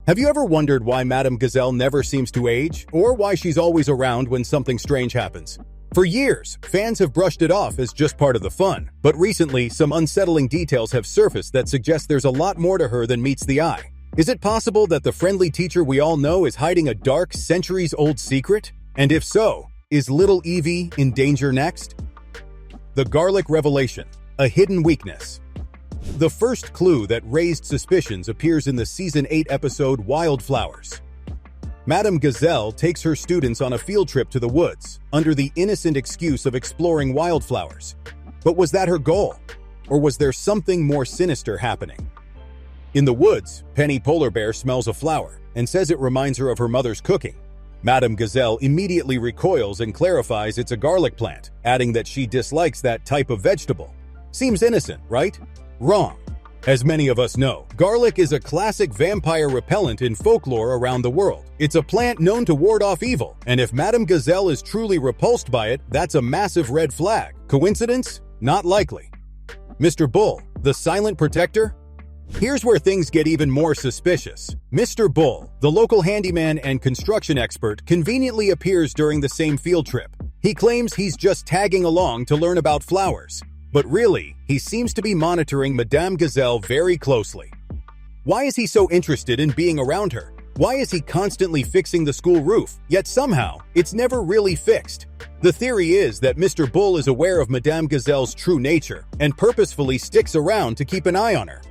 Have you ever wondered why Madame Gazelle never seems to age, or why she's always around when something strange happens? For years, fans have brushed it off as just part of the fun, but recently, some unsettling details have surfaced that suggest there's a lot more to her than meets the eye. Is it possible that the friendly teacher we all know is hiding a dark, centuries-old secret? And if so, is little Evie in danger next? The garlic revelation, a hidden weakness. The first clue that raised suspicions appears in the Season 8 episode Wildflowers. Madame Gazelle takes her students on a field trip to the woods, under the innocent excuse of exploring wildflowers. But was that her goal? Or was there something more sinister happening? In the woods, Penny Polar Bear smells a flower and says it reminds her of her mother's cooking. Madame Gazelle immediately recoils and clarifies it's a garlic plant, adding that she dislikes that type of vegetable. Seems innocent, right? Wrong. As many of us know, garlic is a classic vampire repellent in folklore around the world. It's a plant known to ward off evil, and if Madame Gazelle is truly repulsed by it, that's a massive red flag. Coincidence? Not likely. Mr. Bull, the silent protector? Here's where things get even more suspicious. Mr. Bull, the local handyman and construction expert, conveniently appears during the same field trip. He claims he's just tagging along to learn about flowers. But really, he seems to be monitoring Madame Gazelle very closely. Why is he so interested in being around her? Why is he constantly fixing the school roof, yet somehow, it's never really fixed? The theory is that Mr. Bull is aware of Madame Gazelle's true nature and purposefully sticks around to keep an eye on her.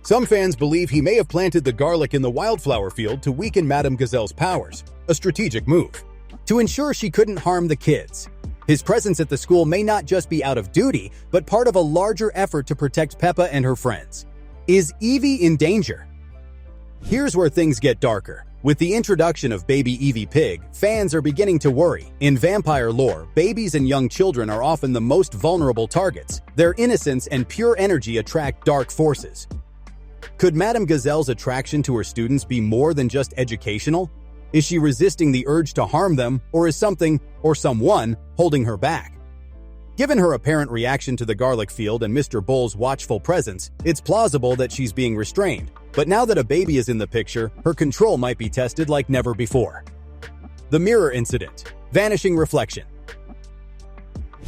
Some fans believe he may have planted the garlic in the wildflower field to weaken Madame Gazelle's powers, a strategic move, to ensure she couldn't harm the kids. His presence at the school may not just be out of duty, but part of a larger effort to protect Peppa and her friends. Is Evie in danger? Here's where things get darker. With the introduction of baby Evie Pig, fans are beginning to worry. In vampire lore, babies and young children are often the most vulnerable targets. Their innocence and pure energy attract dark forces. Could Madame Gazelle's attraction to her students be more than just educational? Is she resisting the urge to harm them, or is something, or someone, holding her back? Given her apparent reaction to the garlic field and Mr. Bull's watchful presence, it's plausible that she's being restrained. But now that a baby is in the picture, her control might be tested like never before. The mirror incident. Vanishing Reflection.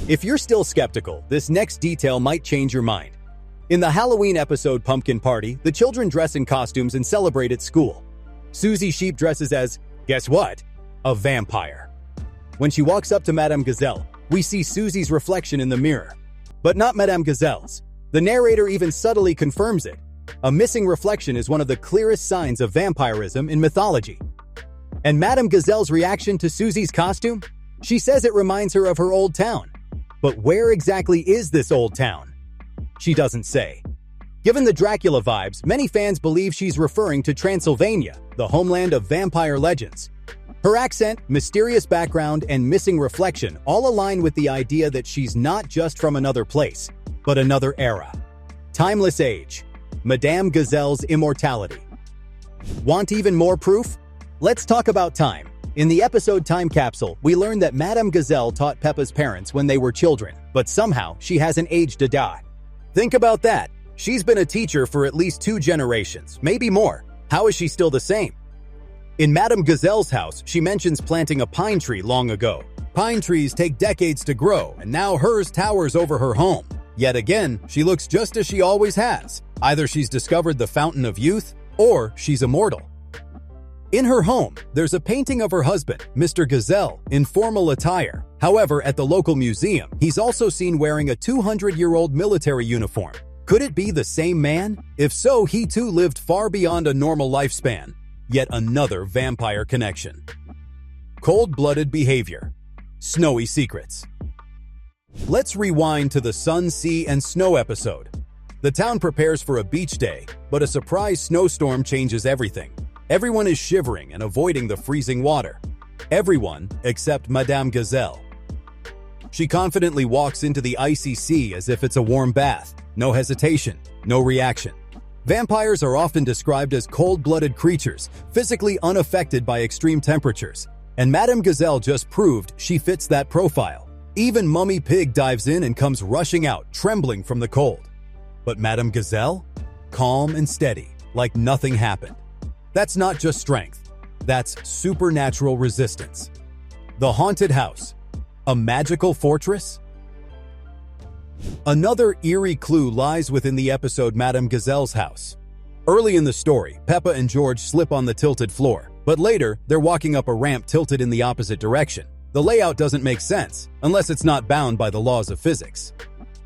If you're still skeptical, this next detail might change your mind. In the Halloween episode Pumpkin Party, the children dress in costumes and celebrate at school. Susie Sheep dresses as, guess what? A vampire. When she walks up to Madame Gazelle, we see Susie's reflection in the mirror. But not Madame Gazelle's. The narrator even subtly confirms it. A missing reflection is one of the clearest signs of vampirism in mythology. And Madame Gazelle's reaction to Susie's costume? She says it reminds her of her old town. But where exactly is this old town? She doesn't say. Given the Dracula vibes, many fans believe she's referring to Transylvania, the homeland of vampire legends. Her accent, mysterious background, and missing reflection all align with the idea that she's not just from another place, but another era. Timeless age. Madame Gazelle's immortality. Want even more proof? Let's talk about time. In the episode Time Capsule, we learn that Madame Gazelle taught Peppa's parents when they were children, but somehow she hasn't aged a dot. Think about that. She's been a teacher for at least 2 generations, maybe more. How is she still the same? In Madame Gazelle's house, she mentions planting a pine tree long ago. Pine trees take decades to grow, and now hers towers over her home. Yet again, she looks just as she always has. Either she's discovered the fountain of youth, or she's immortal. In her home, there's a painting of her husband, Mr. Gazelle, in formal attire. However, at the local museum, he's also seen wearing a 200-year-old military uniform. Could it be the same man? If so, he too lived far beyond a normal lifespan. Yet another vampire connection. Coldblooded Behavior. Snowy Secrets. Let's rewind to the Sun, Sea, and Snow episode. The town prepares for a beach day, but a surprise snowstorm changes everything. Everyone is shivering and avoiding the freezing water. Everyone except Madame Gazelle. She confidently walks into the icy sea as if it's a warm bath. No hesitation, no reaction. Vampires are often described as cold-blooded creatures, physically unaffected by extreme temperatures. And Madame Gazelle just proved she fits that profile. Even Mummy Pig dives in and comes rushing out, trembling from the cold. But Madame Gazelle? Calm and steady, like nothing happened. That's not just strength. That's supernatural resistance. The haunted house. A magical fortress? Another eerie clue lies within the episode Madame Gazelle's house. Early in the story, Peppa and George slip on the tilted floor, but later, they're walking up a ramp tilted in the opposite direction. The layout doesn't make sense, unless it's not bound by the laws of physics.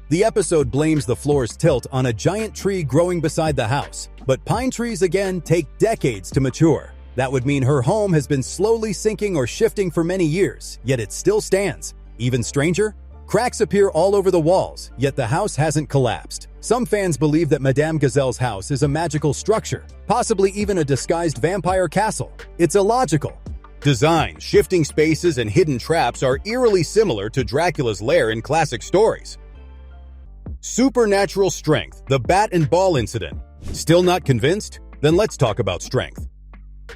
The episode blames the floor's tilt on a giant tree growing beside the house, but pine trees again take decades to mature. That would mean her home has been slowly sinking or shifting for many years, yet it still stands. Even stranger, cracks appear all over the walls, yet the house hasn't collapsed. Some fans believe that Madame Gazelle's house is a magical structure, possibly even a disguised vampire castle. It's illogical. Design, shifting spaces, and hidden traps are eerily similar to Dracula's lair in classic stories. Supernatural strength, the bat and ball incident. Still not convinced? Then let's talk about strength.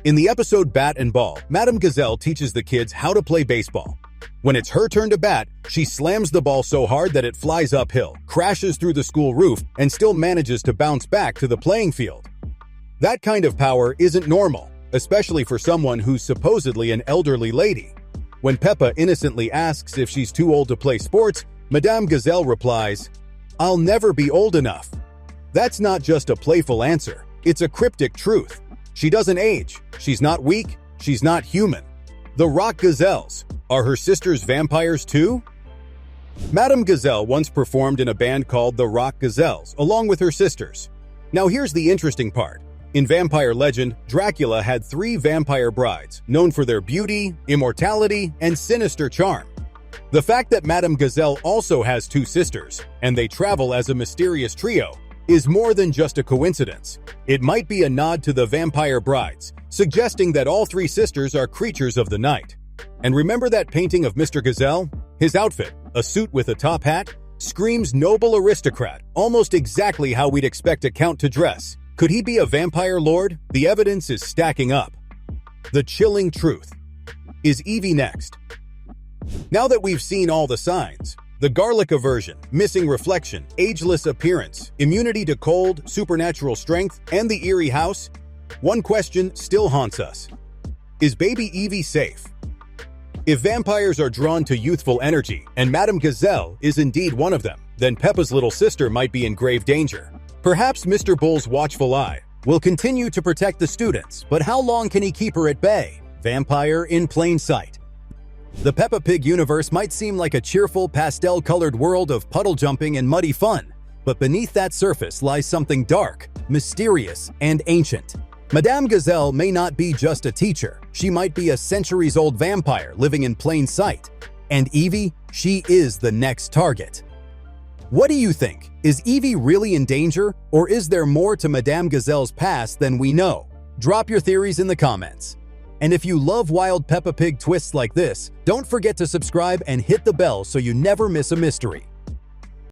In the episode Bat and Ball, Madame Gazelle teaches the kids how to play baseball. When it's her turn to bat, she slams the ball so hard that it flies uphill, crashes through the school roof, and still manages to bounce back to the playing field. That kind of power isn't normal, especially for someone who's supposedly an elderly lady. When Peppa innocently asks if she's too old to play sports, Madame Gazelle replies, "I'll never be old enough." That's not just a playful answer, it's a cryptic truth. She doesn't age, she's not weak, she's not human. The Rock Gazels. Are her sisters vampires too? Madame Gazelle once performed in a band called the Rock Gazels, along with her sisters. Now here's the interesting part. In vampire legend, Dracula had 3 vampire brides, known for their beauty, immortality, and sinister charm. The fact that Madame Gazelle also has 2 sisters, and they travel as a mysterious trio, is more than just a coincidence. It might be a nod to the vampire brides, suggesting that all 3 sisters are creatures of the night. And remember that painting of Mr. Gazelle? His outfit, a suit with a top hat, screams noble aristocrat, almost exactly how we'd expect a count to dress. Could he be a vampire lord? The evidence is stacking up. The chilling truth. Is Evie next? Now that we've seen all the signs, the garlic aversion, missing reflection, ageless appearance, immunity to cold, supernatural strength, and the eerie house, one question still haunts us. Is baby Evie safe? If vampires are drawn to youthful energy, and Madame Gazelle is indeed one of them, then Peppa's little sister might be in grave danger. Perhaps Mr. Bull's watchful eye will continue to protect the students, but how long can he keep her at bay? Vampire in plain sight. The Peppa Pig universe might seem like a cheerful, pastel-colored world of puddle jumping and muddy fun, but beneath that surface lies something dark, mysterious, and ancient. Madame Gazelle may not be just a teacher. She might be a centuries-old vampire living in plain sight. And Evie, she is the next target. What do you think? Is Evie really in danger, or is there more to Madame Gazelle's past than we know? Drop your theories in the comments. And if you love wild Peppa Pig twists like this, don't forget to subscribe and hit the bell so you never miss a mystery.